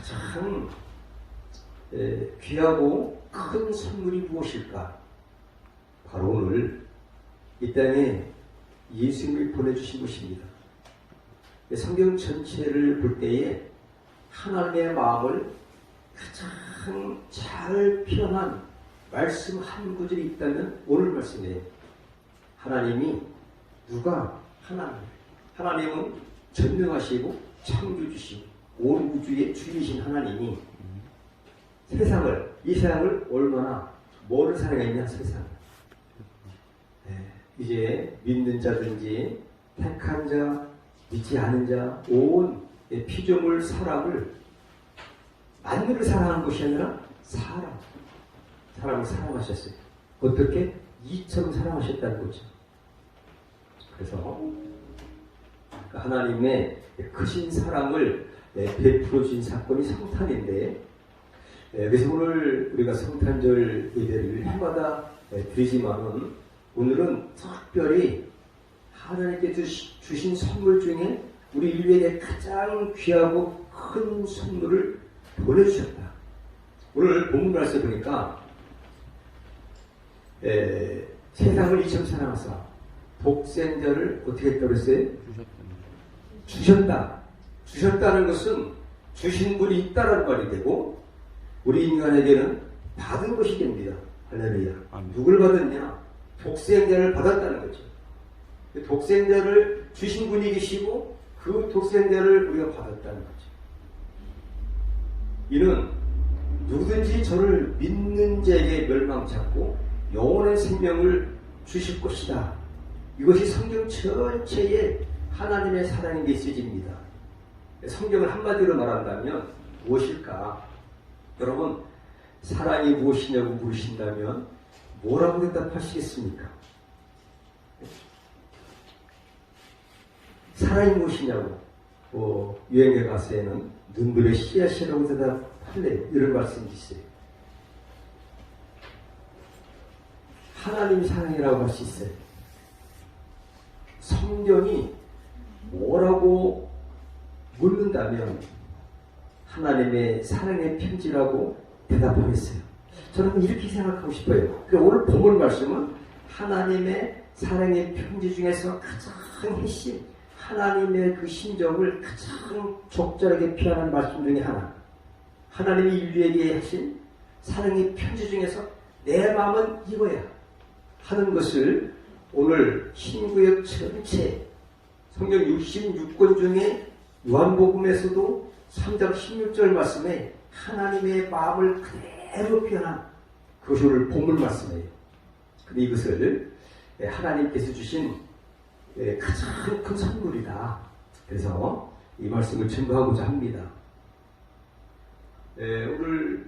가장 귀하고 큰 선물이 무엇일까? 바로 오늘 이 땅에 예수님을 보내주신 것입니다. 성경 전체를 볼 때에 하나님의 마음을 가장 잘 표현한 말씀 한 구절이 있다면 오늘 말씀이에요. 하나님이 누가 하나님은 전능하시고 창조주시고 온 우주의 주이신 하나님이 이 세상을 얼마나 뭐를 사랑했냐 세상. 이제 믿는 자든지 택한 자, 믿지 않은 자, 온 피조물 사람을 만물을 사랑한 것이 아니라 사람을 사랑하셨어요. 어떻게? 이처럼 사랑하셨다는 거죠. 그래서 하나님의 크신 사랑을 베풀어 주신 사건이 성탄인데, 그래서 오늘 우리가 성탄절 예배를 해마다 드리지만은 오늘은 특별히 하나님께 주신 선물 중에 우리 인류에게 가장 귀하고 큰 선물을 보내주셨다. 오늘 본문 말씀 보니까 세상을 이처럼 사랑하사 독생자를 어떻게 했다고 했어요? 주셨다는 것은 주신 분이 있다는 말이 되고 우리 인간에게는 받은 것이 됩니다. 할렐루야. 누굴 받았냐? 독생자를 받았다는 거죠. 독생자를 주신 분이 계시고 그 독생자를 우리가 받았다는 거죠. 이는 누구든지 저를 믿는 자에게 멸망치 않고 영원한 생명을 주실 것이다. 이것이 성경 전체에 하나님의 사랑의 메시지입니다. 성경을 한마디로 말한다면 무엇일까? 여러분, 사랑이 무엇이냐고 물으신다면 뭐라고 대답하시겠습니까? 사랑이 무엇이냐고 유행의 가사에는 눈물의 씨앗이라고 대답할래요. 이런 말씀이 있어요. 하나님이 사랑이라고 할 수 있어요. 성경이 뭐라고 묻는다면 하나님의 사랑의 편지라고 대답하겠어요. 저는 이렇게 생각하고 싶어요. 오늘 본문 말씀은 하나님의 사랑의 편지 중에서 가장 핵심, 하나님의 그 심정을 가장 적절하게 표현하는 말씀 중에 하나. 하나님이 인류에게 하신 사랑의 편지 중에서 내 마음은 이거야 하는 것을 오늘 신구역 전체 성경 66권 중에 요한복음에서도 3장 16절 말씀에 하나님의 마음을 그대로 표현한 그것이 오늘 본문 말씀이에요. 근데 이것을 하나님께서 주신 가장 큰 선물이다. 그래서 이 말씀을 증거하고자 합니다. 오늘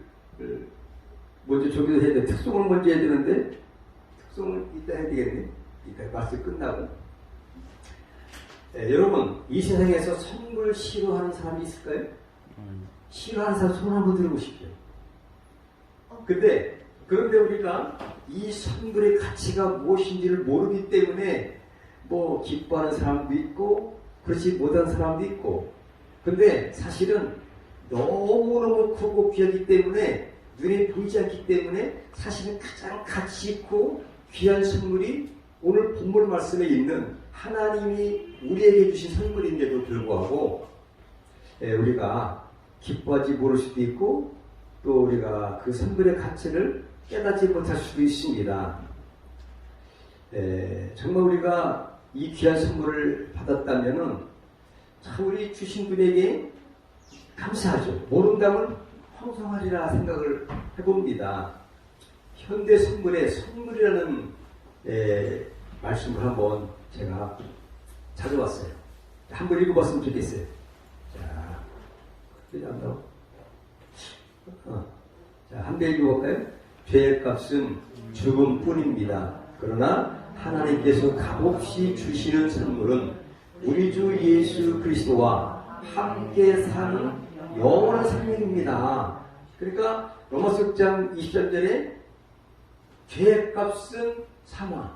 먼저 저기서 해야 돼. 특송을 먼저 해야 되는데 특송을 이따 해야 되겠네. 이따 말씀 끝나고. 여러분, 이 세상에서 선물 싫어하는 사람이 있을까요? 싫어하는 사람 손 한번 들어보십시오. 그런데 우리가 이 선물의 가치가 무엇인지를 모르기 때문에 뭐 기뻐하는 사람도 있고 그렇지 못한 사람도 있고, 근데 사실은 너무너무 크고 귀하기 때문에 눈에 보이지 않기 때문에 사실은 가장 가치 있고 귀한 선물이 오늘 본문 말씀에 있는 하나님이 우리에게 주신 선물인데도 불구하고 우리가 기뻐하지 못할 수도 있고 또 우리가 그 선물의 가치를 깨닫지 못할 수도 있습니다. 정말 우리가 이 귀한 선물을 받았다면은 참 우리 주신 분에게 감사하죠. 모른다면 황송하리라 생각을 해봅니다. 현대 선물의 선물이라는 말씀을 한번 제가 찾아왔어요. 한번 읽어봤으면 좋겠어요. 자, 한 번 읽어볼까요? 죄의 값은 죽음뿐입니다. 그러나 하나님께서 값없이 주시는 선물은 우리 주 예수 그리스도와 함께 사는 영원한 생명입니다. 그러니까 로마서 6장 23절에 죄의 값은 사망,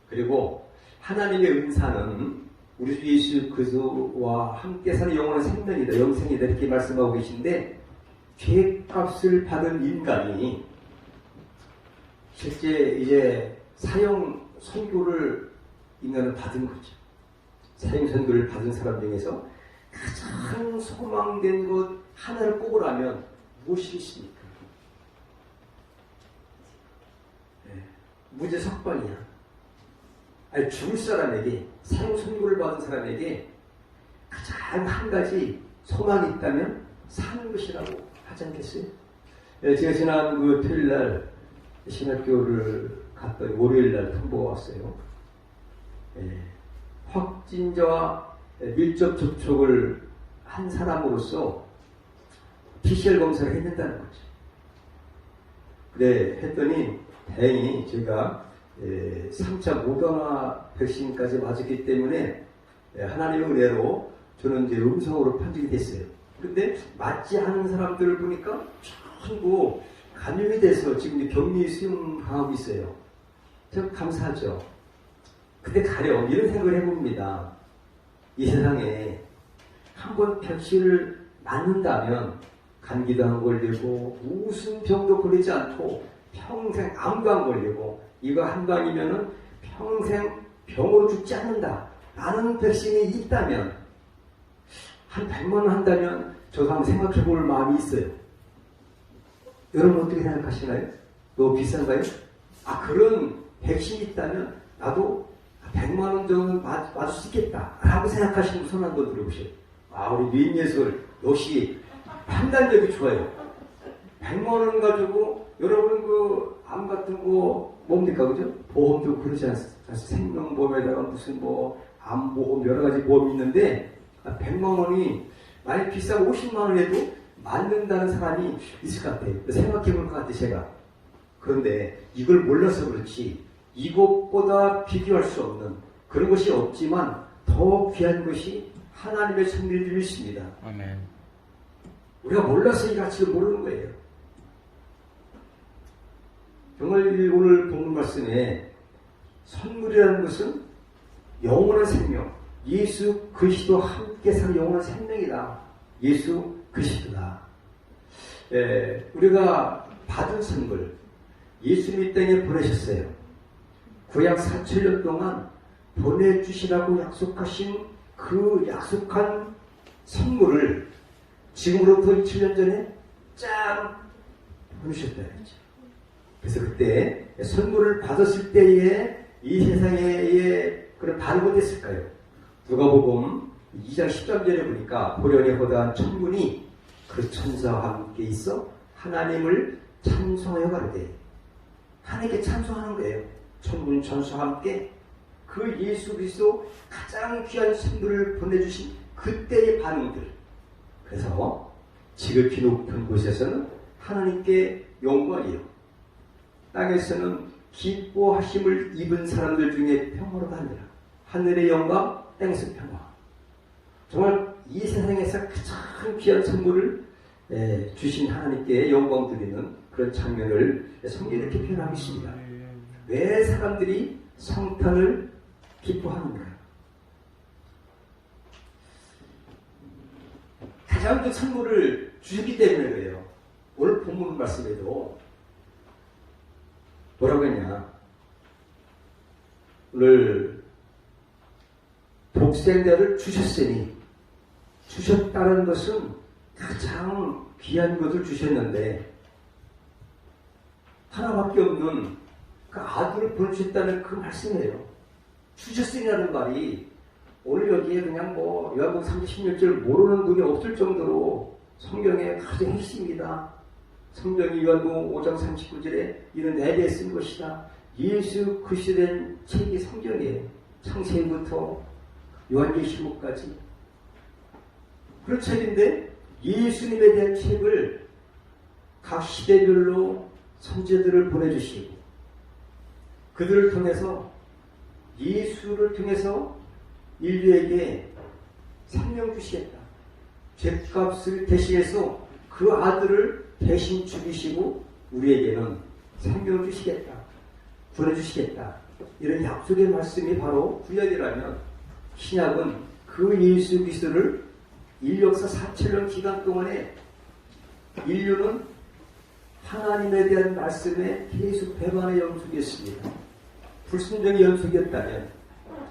그리고 하나님의 은사는 우리 주 예수 그리스도와 함께 사는 영원한 생명이다, 영생이다 이렇게 말씀하고 계신데, 죄값을 받은 인간이 실제 이제 사형 선고를 인간은 받은 거죠. 사형 선고를 받은 사람 중에서 가장 소망된 것 하나를 꼽으라면 무엇이 있습니까? 네, 무죄 석방이야. 아니, 죽을 사람에게, 사형 선고를 받은 사람에게 가장 한 가지 소망이 있다면 사는 것이라고 하지 않겠어요? 네, 제가 지난 그 토요일날 신학교를 갔더니 월요일날 통보가 왔어요. 네, 확진자와 밀접 접촉을 한 사람으로서 PCR 검사를 했는다는 거죠. 그래 했더니 다행히 제가 3차 모더나 백신까지 맞았기 때문에 하나님의 은혜로 저는 이제 음성으로 판정이 됐어요. 근데 맞지 않은 사람들을 보니까 전부 감염이 돼서 지금 격리 수용하고 있어요. 참 감사하죠. 근데 가령 이런 생각을 해봅니다. 이 세상에 한번 백신을 맞는다면 감기도 안 걸리고 무슨 병도 걸리지 않고 평생 암도 안 걸리고 이거 한 방이면은 평생 병으로 죽지 않는다 라는 백신이 있다면 한 100만 원 한다면 저도 한번 생각해 볼 마음이 있어요. 여러분 어떻게 생각하시나요? 너무 비싼가요? 그런 백신이 있다면 나도 100만 원 정도는 맞을 수 있겠다 라고 생각하시는 분 손 한번 들어보세요. 우리 유인예술 역시 판단력이 좋아요. 100만 원 가지고 여러분 그 암 같은 거 뭡니까, 그죠? 보험도 그러지 않습니까? 생명보험에다가 무슨 뭐 암보험 여러 가지 보험이 있는데 100만 원이 만약 비싸고 50만 원 해도 맞는다는 사람이 있을 것 같아요. 생각해 볼 것 같아요, 제가. 그런데 이걸 몰라서 그렇지 이것보다 비교할 수 없는 그런 것이 없지만 더 귀한 것이 하나님의 선물이 있습니다. 아멘. 우리가 몰라서 이 가치를 모르는 거예요. 정말 오늘 본문 말씀에 선물이라는 것은 영원한 생명, 예수 그리스도와 함께 사는 영원한 생명이다. 예수 그리스도다. 우리가 받은 선물, 예수님이 땅에 보내셨어요. 구약 4,000년 동안 보내주시라고 약속하신 그 약속한 선물을 지금으로부터 2000년 전에 쫙 보내셨다 했죠. 그래서 그때 선물을 받았을 때에 이 세상에 그런 반응이 어땠을까요? 누가복음 2장 10절에 보니까 보련에 허다한 천군이 그 천사와 함께 있어 하나님을 찬송하여 가르되, 하나님께 찬송하는 거예요. 천군 천사와 함께 그 예수 그리스도 가장 귀한 선물을 보내주신 그때의 반응들. 그래서 지극히 높은 곳에서는 하나님께 영광이요, 땅에서는 기뻐하심을 입은 사람들 중에 평화로가 하니라. 하늘의 영광, 땅에서 평화. 정말 이 세상에서 가장 귀한 선물을 주신 하나님께 영광 드리는 그런 장면을 성경에 이렇게 표현하고 있습니다. 왜 사람들이 성탄을 기뻐하는가? 가장 큰 선물을 주셨기 때문에 그래요. 오늘 본문 말씀에도 뭐라고 했냐? 오늘 독생자를 주셨으니, 주셨다는 것은 가장 귀한 것을 주셨는데 하나밖에 없는 그 아들을 보내주셨다는 그 말씀이에요. 주셨으니라는 말이 오늘 여기에 그냥 뭐 요한복음 36절 모르는 분이 없을 정도로 성경의 가장 핵심이다. 성경이 요한복음 5장 39절에 이런 내대에 쓴 것이다. 예수 그리스도에 대한 책이 성경이에요. 창세기부터 요한계시록까지. 그런 책인데 예수님에 대한 책을 각 시대별로 선지자들을 보내주시고 그들을 통해서 예수를 통해서 인류에게 생명 주시겠다. 죄값을 대신해서 그 아들을 대신 죽이시고 우리에게는 생명을 주시겠다. 보내주시겠다. 이런 약속의 말씀이 바로 구약이라면 신약은 그 예수 그리스도를 인력사 4천년 기간 동안에 인류는 하나님에 대한 말씀에 계속 배반의 연속이었습니다. 불순종의 연속이었다면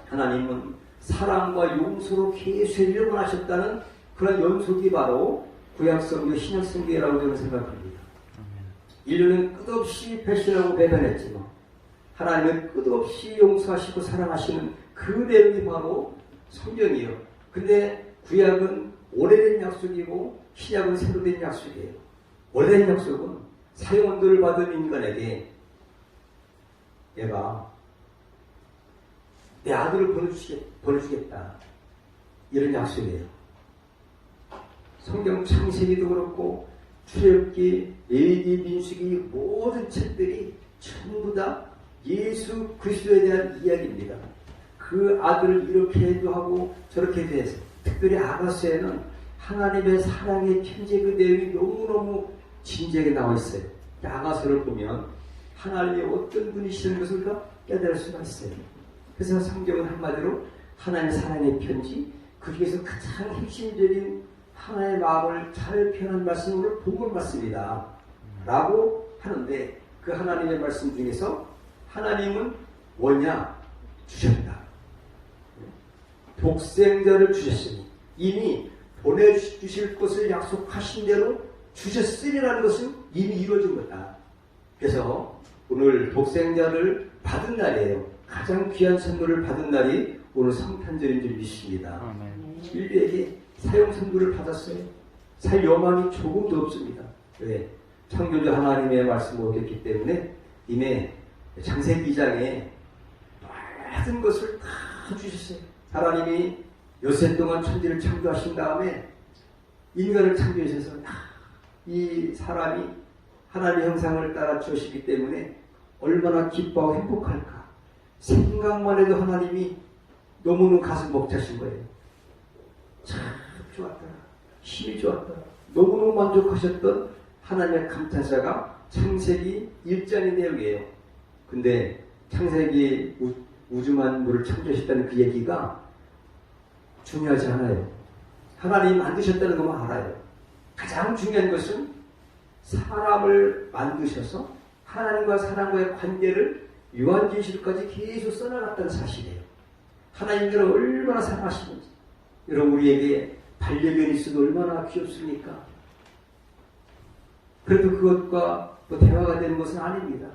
하나님은 사랑과 용서로 계속 일관하셨다는 그런 연속이 바로 구약성경, 신약성경이라고 저는 생각합니다. 인류는 끝없이 배신하고 배반했지만 하나님은 끝없이 용서하시고 사랑하시는 그 내용이 바로 성경이에요. 근데 구약은 오래된 약속이고 신약은 새로 된 약속이에요. 오래된 약속은 사형언도를 받은 인간에게 내가 내 아들을 보내주겠다. 이런 약속이에요. 성경 창세기도 그렇고 출애굽기, 레위기, 민수기 모든 책들이 전부 다 예수 그리스도에 대한 이야기입니다. 그 아들을 이렇게도 하고 저렇게도 해서 특별히 아가서에는 하나님의 사랑의 편지 그 내용이 너무너무 진지하게 나와 있어요. 아가서를 보면 하나님이 어떤 분이시는 것을 깨달을 수가 있어요. 그래서 성경은 한마디로 하나님의 사랑의 편지, 그 중에서 가장 핵심적인 하나의 마음을 잘 표현한 말씀을 복음 받습니다. 라고 하는데 그 하나님의 말씀 중에서 하나님은 뭐냐? 주셨다. 독생자를 주셨으니 이미 보내주실 것을 약속하신 대로 주셨으리라는 것은 이미 이루어진 거다. 그래서 오늘 독생자를 받은 날이에요. 가장 귀한 선물을 받은 날이 오늘 성탄절인 줄 믿습니다. 인류에게 사형 선물을 받았어요. 살 여망이 조금도 없습니다. 왜? 창조주 하나님의 말씀을 얻겼기 때문에 이미 창세기 2장에 모든 것을 다 주셨어요. 하나님이 여세 동안 천지를 창조하신 다음에 인간을 창조하셔서 이 사람이 하나님의 형상을 따라 주셨기 때문에 얼마나 기뻐하고 행복할까. 생각만 해도 하나님이 너무너무 가슴 벅차신 거예요. 참 좋았다. 힘이 좋았다. 너무너무 만족하셨던 하나님의 감탄사가 창세기 1장의 내용이에요. 근데 창세기 우주만물을 창조하셨다는 그 얘기가 중요하지 않아요. 하나님이 만드셨다는 것만 알아요. 가장 중요한 것은 사람을 만드셔서 하나님과 사람과의 관계를 요한계시록까지 계속 써나갔다는 사실이에요. 하나님들은 얼마나 사랑하시는지. 여러분 우리에게 반려견이 있어도 얼마나 귀엽습니까? 그래도 그것과 또 대화가 되는 것은 아닙니다.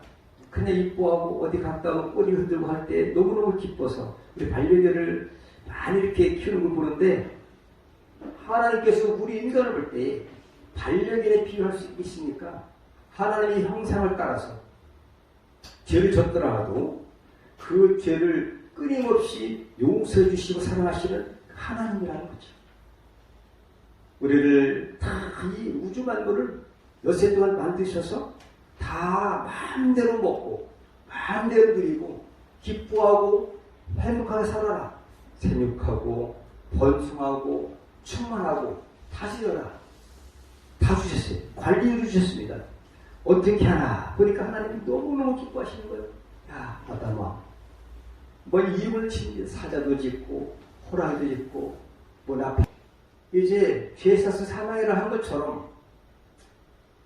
그냥 이뻐하고 어디 갔다 오면 꼬리 흔들고 할 때 너무너무 기뻐서 우리 반려견을 많이 이렇게 키우는 걸 보는데 하나님께서 우리 인간을 볼 때 반려견에 비유할 수 있습니까? 하나님의 형상을 따라서 죄를 졌더라도 그 죄를 끊임없이 용서해 주시고 사랑하시는 하나님이라는 거죠. 우리를 다 이 우주 만물을 여세 동안 만드셔서 다 마음대로 먹고 마음대로 누리고 기뻐하고 행복하게 살아라. 생육하고 번성하고 충만하고 다스려라. 다 주셨어요. 관리를 주셨습니다. 어떻게 하나 보니까 하나님이 너무너무 기뻐하시는 거예요. 야 아담아 뭐 이름을 짓는 사자도 짓고 호랑이도 짓고 뭐 나 이제 죄 사서 사망이라 한 것처럼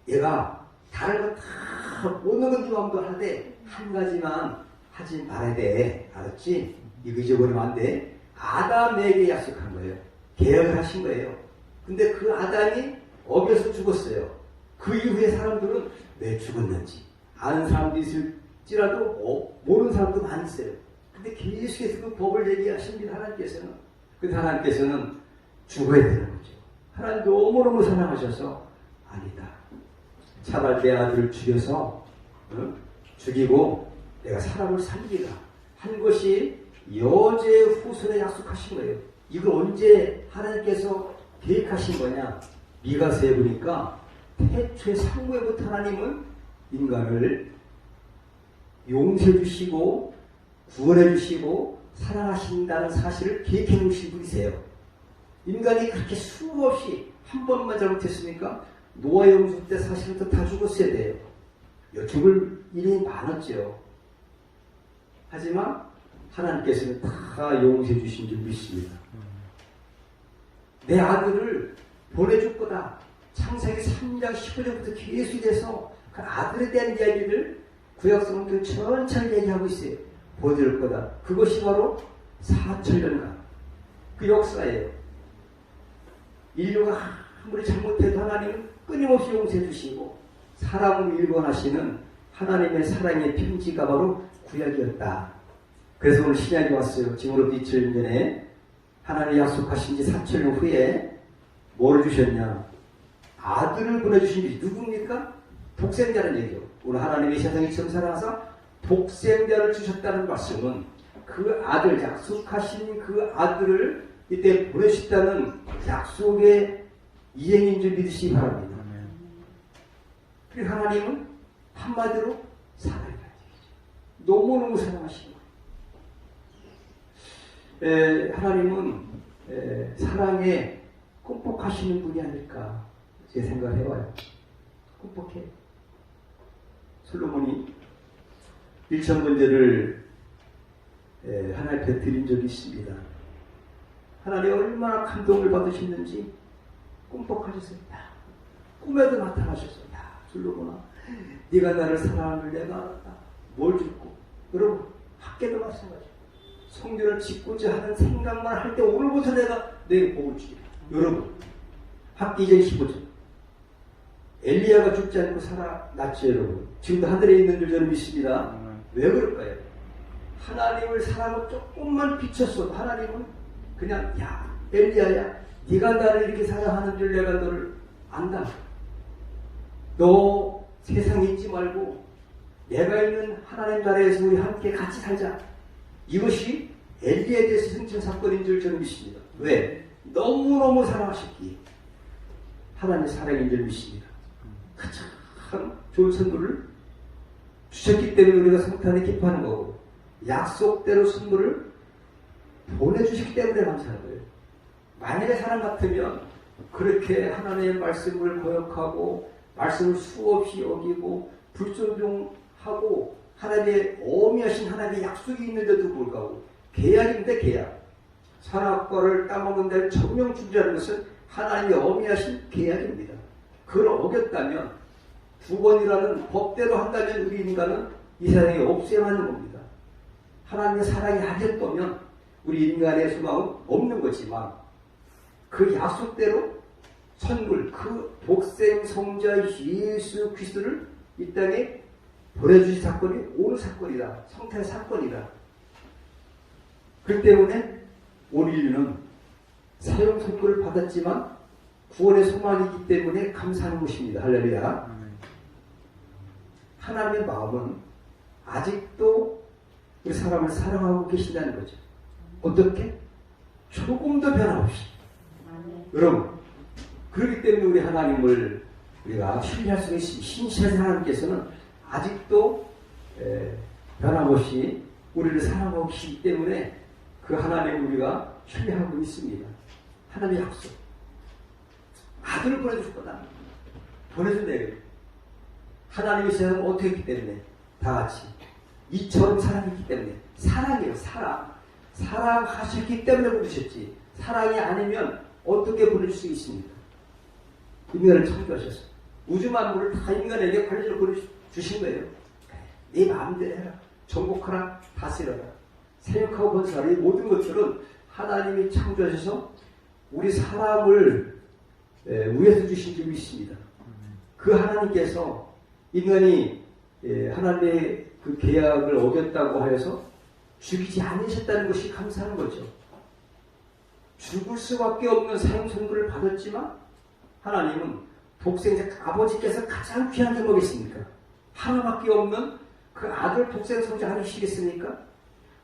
얘가 다른 거 다 모든 건 네 마음도 하되 한 가지만 하지 말아야 돼. 알았지? 이거 잊어버리면 안 돼. 아담에게 약속한 거예요. 계약을 하신 거예요. 근데 그 아담이 어겨서 죽었어요. 그 이후에 사람들은 왜 죽었는지 아는 사람도 있을지라도 모르는 사람도 많이 있어요. 근데 계속해서 그 법을 얘기하십니다. 하나님께서는. 근데 하나님께서는 죽어야 되는 거죠. 하나님 너무너무 사랑하셔서 아니다. 차라리 내 아들을 죽여서 죽이고 내가 사람을 살리라 한 것이 여제 후손에 약속하신 거예요. 이걸 언제 하나님께서 계획하신 거냐? 미가서에 보니까 태초에 상부에부터 하나님은 인간을 용서해 주시고 구원해 주시고 사랑하신다는 사실을 계획해 놓으신 분이세요. 인간이 그렇게 수없이 한 번만 잘못했으니까 노아 영수 때 사실은 다 죽었어야 돼요. 죽을 일이 많았죠. 하지만 하나님께서는 다 용서해 주신 줄 믿습니다. 내 아들을 보내줄 거다. 창세기 3장 15절부터 계속해서 그 아들에 대한 이야기를 구약성경 천천히 얘기하고 있어요. 보여줄 거다. 그것이 바로 4천년간 그 역사예요. 인류가 아무리 잘못해도 하나님은 끊임없이 용서해 주시고 사랑을 일관하시는 하나님의 사랑의 편지가 바로 구약이었다. 그래서 오늘 신약이 왔어요. 지금으로부터 2000년 전에 하나님이 약속하신 지 4천년 후에 뭐를 주셨냐? 아들을 보내주신 지 누굽니까? 독생자는 얘기죠. 오늘 하나님이 세상에 처음 살아서 독생자를 주셨다는 말씀은 그 아들, 약속하신 그 아들을 이때 보내셨다는 약속의 이행인 줄 믿으시기 바랍니다. 그리고 하나님은 한마디로 사랑이라는 얘기죠. 너무너무 사랑하시는 거예요. 하나님은 사랑에 꼼뻑하시는 분이 아닐까 제 생각을 해봐요. 꼼뻑해. 솔로몬이 1000번제를 하나님께 드린 적이 있습니다. 하나님 얼마나 감동을 받으셨는지 꼼뻑하셨어요. 꿈에도 나타나셨어요. 솔로몬아, 네가 나를 사랑하는 내가 알았다. 뭘 줬고? 여러분, 학계도 마찬가지예요. 성전을 짓고자 하는 생각만 할 때 오늘부터 내가 내 복을 주겠다. 여러분, 학기 2장 15절. 엘리야가 죽지 않고 살아났죠, 여러분. 지금도 하늘에 있는 줄 저는 믿습니다. 왜 그럴까요? 하나님을 사랑을 조금만 비쳤어도 하나님은 그냥 야, 엘리야야, 네가 나를 이렇게 사랑하는 줄 내가 너를 안다. 너 세상에 있지 말고 내가 있는 하나님 나라에서 우리 함께 같이 살자. 이것이 엘리야에 대해서 승천 사건인 줄 저는 믿습니다. 왜? 너무너무 사랑하셨기에 하나님의 사랑인 줄 믿습니다. 참 좋은 선물을 주셨기 때문에 우리가 성탄에 기뻐하는 거고 약속대로 선물을 보내주셨기 때문에 감사하는 거예요. 만약에 사람 같으면 그렇게 하나님의 말씀을 거역하고 말씀을 수없이 여기고 불존종하고 하나님의 어미하신 하나님의 약속이 있는데도 불구하고 계약인데 계약. 선악과를 따먹는 데 청명주의라는 것은 하나님의 어미하신 계약입니다. 그걸 어겼다면 2번이라는 법대로 한다면 우리 인간은 이 세상에 없애야만 하는 겁니다. 하나님의 사랑이 아니었다면 우리 인간의 소망은 없는 거지만 그 약속대로 선물, 그 독생 성자 예수 그리스도를 이 땅에 보내주신 사건이 오늘 사건이다. 성탄의 사건이다. 그렇기 때문에 오늘 인류는 사형 선고를 받았지만 구원의 소망이기 때문에 감사하는 것입니다. 할렐루야. 하나님의 마음은 아직도 우리 사람을 사랑하고 계신다는 거죠. 어떻게? 조금도 변함없이. 여러분, 그렇기 때문에 우리 하나님을 우리가 신뢰할 수 있습니다. 신실한 하나님께서는 아직도 변함없이 우리를 사랑하고 계시기 때문에 그 하나님을 우리가 신뢰하고 있습니다. 하나님의 약속. 아들을 보내줄 거다. 보내준대요. 하나님의 세상을 어떻게 했기 때문에 다 같이 이처럼 사랑했기 때문에 사랑이에요. 사랑. 사랑하셨기 때문에 보내주셨지. 사랑이 아니면 어떻게 보내줄 수 있습니까? 인간을 창조하셨어요. 우주 만물을 다 인간에게 관리를 보내주신 거예요. 네 마음대로 해라. 정복하라. 다스려라. 생육하고 번성하라. 이 모든 것들은 하나님이 창조하셔서 우리 사람을 위해서 주신 점이 있습니다. 그 하나님께서 인간이 하나님의 그 계약을 어겼다고 하여서 죽이지 않으셨다는 것이 감사한 거죠. 죽을 수밖에 없는 사형 선고를 받았지만 하나님은 독생자 아버지께서 가장 귀한 게 뭐겠습니까? 하나밖에 없는 그 아들 독생 성자 아니시겠습니까?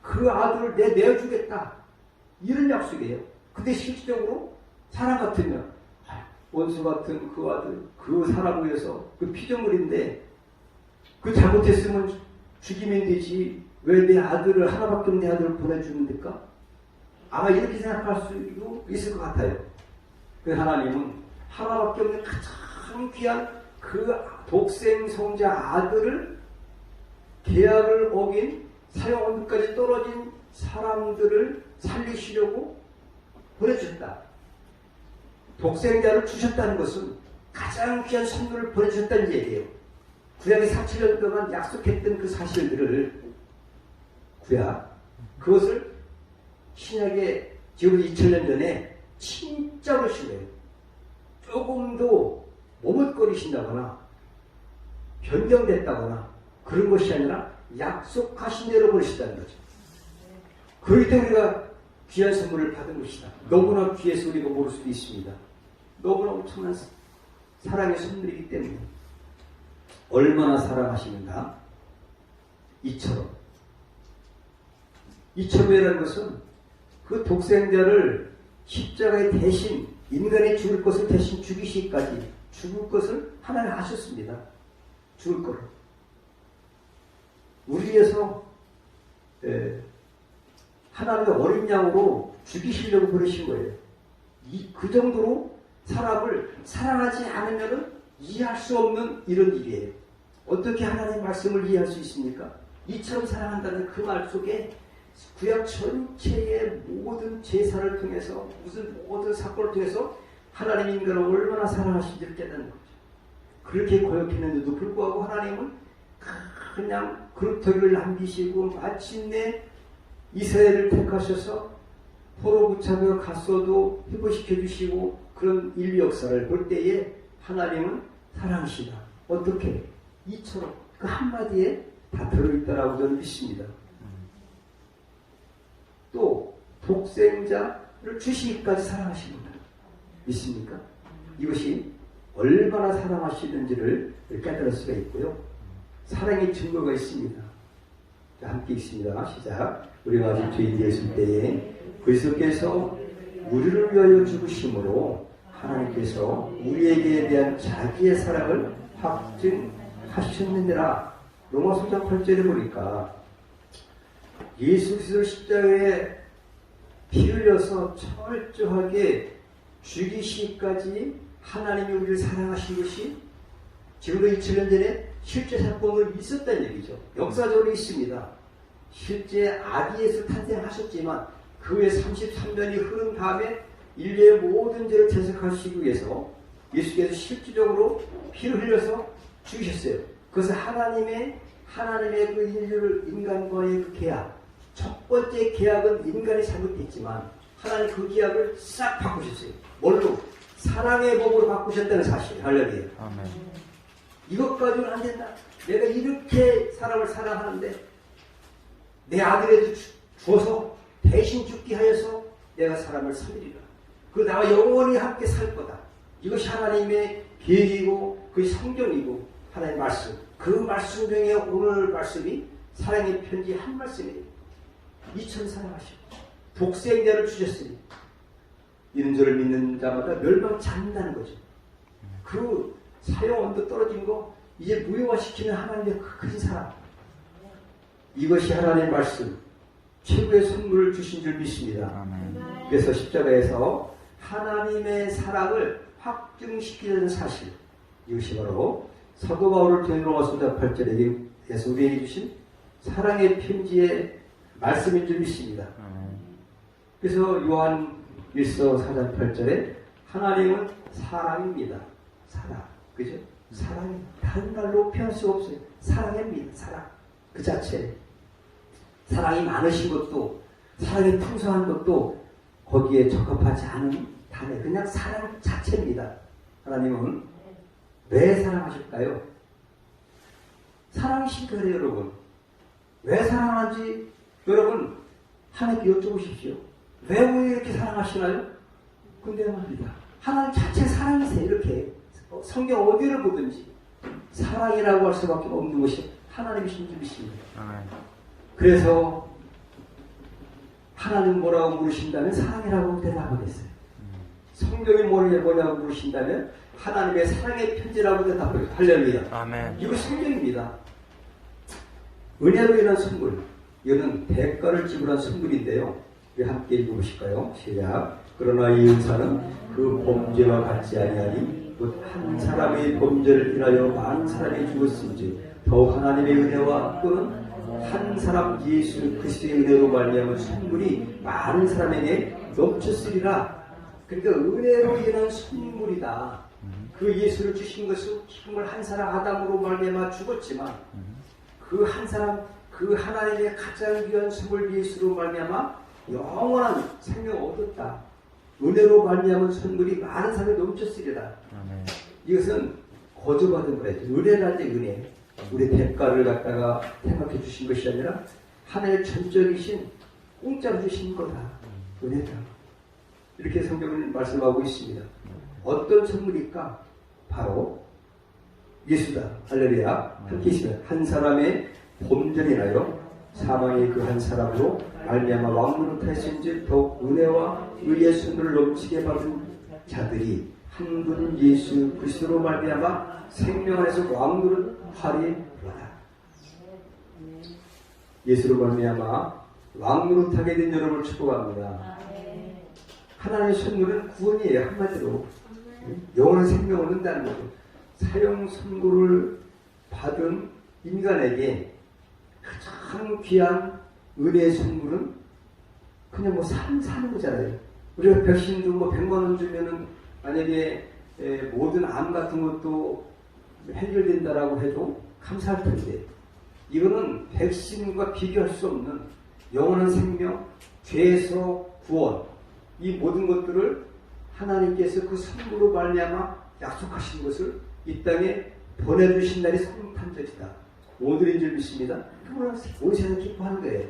그 아들을 내어주겠다. 이런 약속이에요. 근데 실질적으로 사람 같으면 원수 같은 그 아들, 그 사람을 위해서 그 피조물인데 그 잘못했으면 죽이면 되지 왜 내 아들을 하나밖에 없는 내 아들을 보내주는 데까? 아마 이렇게 생각할 수도 있을 것 같아요. 그 하나님은 하나밖에 없는 가장 귀한 그 독생 성자 아들을 계약을 어긴 사형원까지 떨어진 사람들을 살리시려고 보내주셨다. 독생자를 주셨다는 것은 가장 귀한 선물을 보내주셨다는 얘기예요. 구약의 4,7년 동안 약속했던 그 사실들을 그것을 신약의 지금 2000년 전에 진짜로 신뢰해요. 조금도 머뭇거리신다거나 변경됐다거나 그런 것이 아니라 약속하신 대로 보내시다는 거죠. 그렇기 때문에 우리가 귀한 선물을 받은 것이다. 너무나 귀해서 우리가 모를 수도 있습니다. 너무나 엄청난 사랑의 선물이기 때문에 얼마나 사랑하시는가. 이처럼이라는 것은 그 독생자를 십자가에 대신 인간이 죽을 것을 대신 죽이시기까지 죽을 것을 하나님 하셨습니다. 죽을 거를 우리 위해서 하나님의 어린 양으로 죽이시려고 그러신 거예요. 그 정도로 사람을 사랑하지 않으면 이해할 수 없는 이런 일이에요. 어떻게 하나님의 말씀을 이해할 수 있습니까? 이처럼 사랑한다는 그 말 속에 구약 전체의 모든 제사를 통해서 무슨 모든 사건을 통해서 하나님 인간을 얼마나 사랑하신지를 깨닫는 거죠. 그렇게 고역했는데도 불구하고 하나님은 그냥 그릇터기를 남기시고 마침내 이스라엘을 택하셔서 포로 붙잡혀 갔어도 회복시켜 주시고 그런 인류 역사를 볼 때에 하나님은 사랑하시다. 어떻게? 이처럼 그 한마디에 다 들어있다라고 저는 믿습니다. 또 독생자를 주시기까지 사랑하십니다. 믿습니까? 이것이 얼마나 사랑하시는지를 깨달을 수가 있고요. 사랑의 증거가 있습니다. 자, 함께 읽습니다. 시작. 우리가 아직 죄인 되었을 때에 그리스도께서 우리를 위하여 죽으심으로 하나님께서 우리에게 대한 자기의 사랑을 확증하셨느니라. 로마서 8절에 보니까 예수 그리스도 십자가에 피 흘려서 철저하게 죽이시기까지 하나님이 우리를 사랑하신 것이 지금도 2000년 전에 실제 사건으로 있었다는 얘기죠. 역사적으로 있습니다. 실제 아기 예수 탄생하셨지만 그 후에 33년이 흐른 다음에 인류의 모든 죄를 대속하시기 위해서 예수께서 실질적으로 피를 흘려서 죽으셨어요. 그것은 하나님의 그 인간과의 그 계약, 첫 번째 계약은 인간이 잘못했지만 하나님 그 계약을 싹 바꾸셨어요. 뭘로? 사랑의 법으로 바꾸셨다는 사실. 할렐루야. 아멘. 이것 가지고는 안 된다. 내가 이렇게 사람을 사랑하는데 내 아들에도 주어서 대신 죽게 하여서 내가 사람을 살리리라. 그리고 나와 영원히 함께 살 거다. 이것이 하나님의 계획이고 그것이 성경이고 하나님의 말씀. 그 말씀 중에 오늘 말씀이 사랑의 편지 한 말씀이에요. 이처럼 사랑하시고 독생자를 주셨으니 이런 저를 믿는 자마다 멸망치 않는다는 거죠. 그 사형 언도 떨어진 거 이제 무효화시키는 하나님의 큰 사랑. 이것이 하나님의 말씀, 최고의 선물을 주신 줄 믿습니다. 그래서 십자가에서 하나님의 사랑을 확증시키는 사실, 이것이 바로 사도 바울을 통해 로마서 8절에서 우리에게 주신 사랑의 편지의 말씀인 줄 믿습니다. 그래서 요한 1서 4장 8절에 하나님은 사랑입니다. 사랑. 그죠? 사랑이 다른 말로 표현할 수가 없어요. 사랑입니다. 사랑. 그 자체. 사랑이 많으신 것도, 사랑이 풍성한 것도 거기에 적합하지 않은 단어. 그냥 사랑 자체입니다. 하나님은 왜 사랑하실까요? 사랑이실까요, 여러분? 왜 사랑하는지 여러분 하나님께 여쭤보십시오. 왜 우리 이렇게 사랑하시나요? 근데 말입니다. 하나님 자체 사랑이세요. 이렇게 성경 어디를 보든지 사랑이라고 할 수밖에 없는 것이 하나님이신 줄 믿습니다. 그래서 하나님 뭐라고 물으신다면 사랑이라고 대답하겠어요. 성경이 뭐냐고 물으신다면 하나님의 사랑의 편지라고 대답하겠어요. 할렐루야. 아멘. 이거 성경입니다. 은혜로 인한 선물. 이거는 대가를 지불한 선물인데요. 우리 함께 읽어보실까요? 시작. 그러나 이 은사는 그 범죄와 같지 아니하니 곧 한 사람의 범죄를 인하여 많은 사람이 죽었은지 더욱 하나님의 은혜와 또는 한 사람 예수 그리스도의 은혜로 말미암은 선물이 많은 사람에게 넘쳤으리라. 그러니까 은혜로 인한 선물이다. 그 예수를 주신 것은 정말 한 사람 아담으로 말미암아 죽었지만 그 한 사람 그 하나님의 가장 귀한 선물 예수로 말미암아 영원한 생명을 얻었다. 은혜로 말미암은 선물이 많은 사람이 넘쳤으리라. 이것은 거저받은 거예요. 은혜랄 때 은혜. 우리 대가를 갖다가 생각해 주신 것이 아니라 하나의 전적이신 공짜로 주신 거다. 은혜다. 이렇게 성경은 말씀하고 있습니다. 어떤 선물일까? 바로 예수다. 할렐루야. 함께 있으면 한 사람의 범죄를 인하여 사망의 그 한 사람으로 말미암아 왕노릇하신즉 더욱 은혜와 의의 선물을 넘치게 받은 자들이 한 분 예수 그리스도로 말미암아 생명 안에서 왕노릇하리로다. 예수로 말미암아 왕노릇하게 된 여러분을 축복합니다. 하나님의 선물은 구원이에요. 한마디로 영원한 생명을 얻는다는 거죠. 사형 선고를 받은 인간에게 가장 귀한 은혜의 선물은 그냥 뭐 사는 거잖아요. 우리가 백신도 뭐 100만 원 주면은 만약에 모든 암 같은 것도 해결된다라고 해도 감사할 텐데 이거는 백신과 비교할 수 없는 영원한 생명, 죄에서 구원 이 모든 것들을 하나님께서 그 선물로 말미암아 약속하신 것을 이 땅에 보내주신 날이 성탄절이다. 오늘인 줄 믿습니다. 그러면 온 세상 기뻐하는 거예요.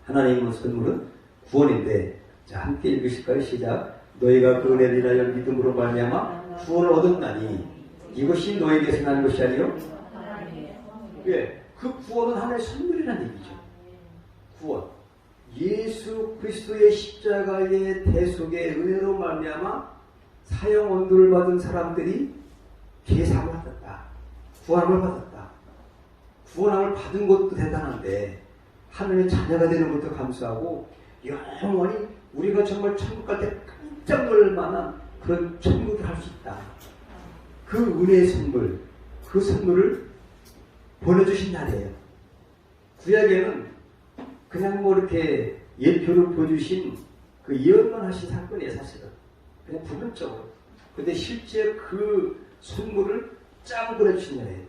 하나님의 선물은 구원인데, 자 함께 읽으실까요? 시작. 너희가 그 은혜를 인하여 믿음으로 말미암아 구원을 얻었나니 이것이 너에게서 난 것이 아니요. 예, 그 구원은 하나의 선물이라는 얘기죠. 구원. 예수 그리스도의 십자가의 대속의 은혜로 말미암아 사형 언도를 받은 사람들이 죄사함을 받았다. 구원함을 받았다. 구원함을 받은 것도 대단한데 하나님의 자녀가 되는 것도 감사하고 영원히 우리가 정말 천국 갈 때 깜짝 놀랄 만한 그런 천국을 할 수 있다. 그 은혜의 선물, 그 선물을 보내주신 날이에요. 구약에는 그냥 뭐 이렇게 예표를 보여주신 그 예언만 하신 사건이에요, 사실은. 그냥 부분적으로. 근데 실제 그 선물을 짱 보내주신 날이에요.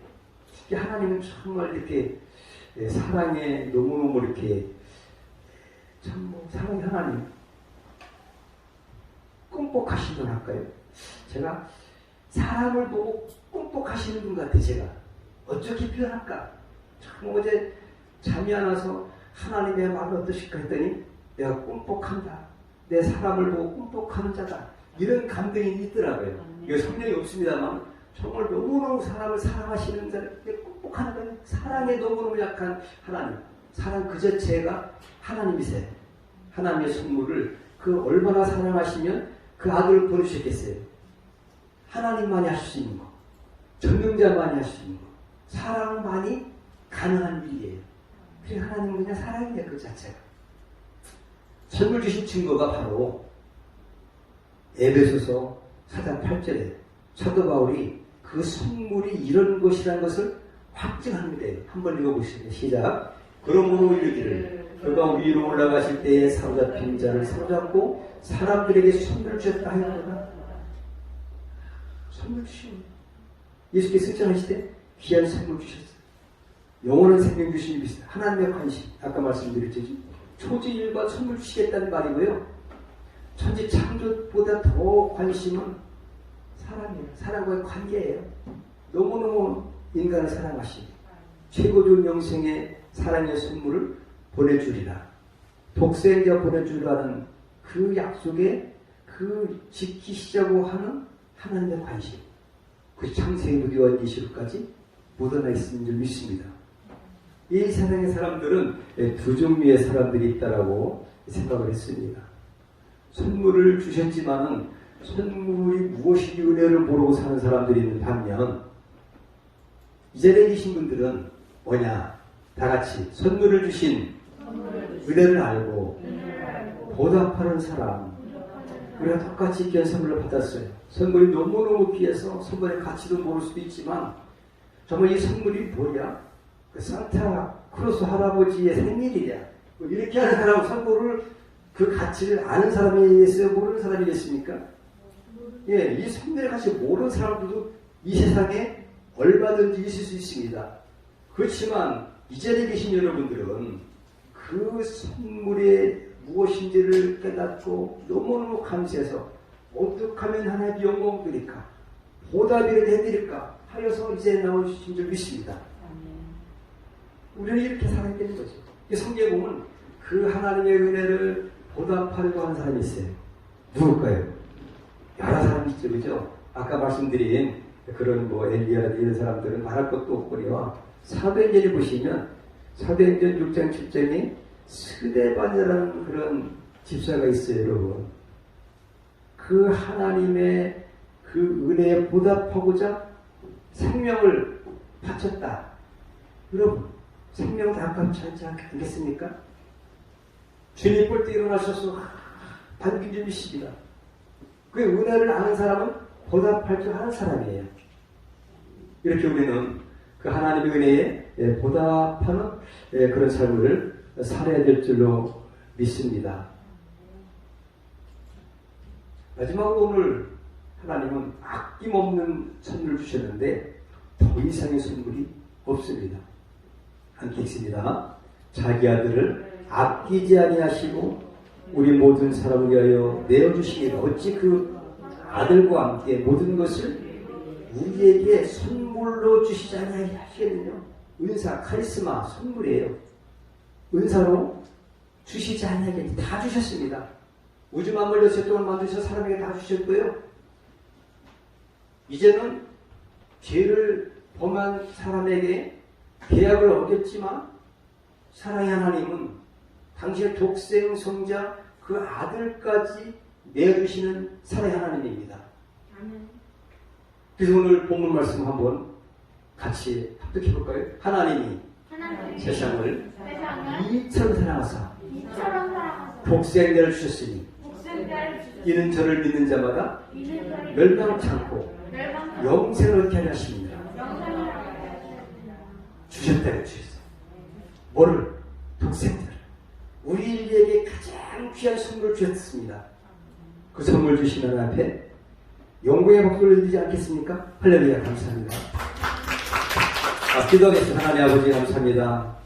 특히 하나님은 정말 이렇게 사랑에 너무너무 이렇게 참 뭐 사랑의 하나님 꿈뻑하신 분 할까요? 제가 사람을 보고 꿈뻑하시는 분 같아요. 제가 어떻게 표현할까? 참 어제 잠이 안 와서 하나님의 마음이 어떠실까 했더니 내가 꿈뻑한다. 내 사람을 보고 꿈뻑하는 자다. 이런 감동이 있더라고요. 이거 성령이 없습니다만 정말 너무너무 사람을 사랑하시는 자를 꿈뻑하는 거예요. 사랑에 너무너무 약한 하나님. 사랑 그 자체가 하나님이세요. 하나님의 선물을 그 얼마나 사랑하시면 그 아들을 보내주셨겠어요. 하나님만이 할 수 있는 거. 전능자만이 할 수 있는 거. 사랑만이 가능한 일이에요. 그래서 하나님은 그냥 사랑이에요. 그 자체가. 선물 주신 증거가 바로 에베소서 4장 8절에 사도 바울이 그 선물이 이런 것이라는 것을 확증합니다. 한번 읽어보시죠. 시작. 그러므로 이르기를 그가 위로 올라가실 때에 사로잡힌 자를 사로잡고 사람들에게 선물을 주셨다 하였구나. 선물 주신 예수께서 승천하실 때 귀한 선물 주셨어요. 영원한 생명 주신 비슷 하나님의 관심. 아까 말씀드렸지. 초지일과 선물 주시겠다는 말이고요. 천지 창조보다 더 관심은 사랑이에요. 사랑과의 관계예요. 너무너무 인간을 사랑하시고 최고 좋은 영생의 사랑의 선물을 보내주리라. 독생자 보내주라는 그 약속에 그 지키시자고 하는 하나님의 관심. 그 창세기부터 예시로까지 묻어나 있는 줄 믿습니다. 이 세상의 사람들은 두 종류의 사람들이 있다라고 생각을 했습니다. 선물을 주셨지만은 선물이 무엇인지 은혜를 모르고 사는 사람들이 있는 반면 이 자리에 계신 분들은 뭐냐? 다 같이 선물을 주신 은혜를 알고 보답하는 사람. 우리가 똑같이 귀한 선물을 받았어요. 선물이 너무너무 귀해서 선물의 가치도 모를 수도 있지만 정말 이 선물이 뭐냐? 그 산타크로스 할아버지의 생일이랴. 뭐 이렇게 하는 사람 선물을 그 가치를 아는 사람이겠어요? 모르는 사람이겠습니까? 예, 이 선물의 가치 모르는 사람들도 이 세상에 얼마든지 있을 수 있습니다. 그렇지만 이 자리에 계신 여러분들은 그 선물의 무엇인지를 깨닫고 너무너무 감사해서 어떻게 하면 하나님께 영광 드릴까? 보답을 해드릴까? 하여서 이제 나오신 줄 믿습니다. 우리는 이렇게 살아야 되는 거죠. 이 성경에 보면 그 하나님의 은혜를 보답하려고 하는 사람이 있어요. 누굴까요? 여러 사람이 있죠, 그죠? 아까 말씀드린 그런 뭐 엘리야라든지 이런 사람들은 말할 것도 없거니와 사도행전을 보시면 사도행전 6장 7장에 스데반이라는 그런 집사가 있어요, 여러분. 그 하나님의 그 은혜에 보답하고자 생명을 바쳤다. 여러분, 생명도 아깝지 않지 않겠습니까? 주님 볼 때 일어나셔서 반긴 좀 있습니다. 그 은혜를 아는 사람은 보답할 줄 아는 사람이에요. 이렇게 우리는 그 하나님의 은혜에 보답하는 그런 삶을 살아야 될 줄로 믿습니다. 마지막으로 오늘 하나님은 아낌없는 선물을 주셨는데 더 이상의 선물이 없습니다. 함께 읽습니다. 자기 아들을 아끼지 아니하시고 우리 모든 사람을 위하여 내어주시니라. 어찌 그 아들과 함께 모든 것을 우리에게 선물로 주시지 아니하시겠느냐. 은사, 카리스마, 선물이에요. 은사로 주시지 아니하겠니. 다 주셨습니다. 우주 만물 여섯 동안 만드셔서 사람에게 다 주셨고요. 이제는 죄를 범한 사람에게 계약을 어겼지만 사랑의 하나님은 당신의 독생 성자 그 아들까지 내어주시는 사랑의 하나님입니다. 그래서 오늘 본문 말씀 한번 같이 합독해 볼까요? 하나님이 세상을 이처럼 사랑하사 독생자를 주셨으니 이는 저를 믿는 자마다 멸망치 않고 영생을 얻게 하려 하십니다. 주셨다고 주셨어요. 뭐를? 독생자를. 우리에게 가장 귀한 선물을 주셨습니다. 그 선물 주신 하나님 앞에 영광의 박수를 드리지 않겠습니까? 할렐루야. 감사합니다. 기도하겠습니다. 하나님 아버지 감사합니다.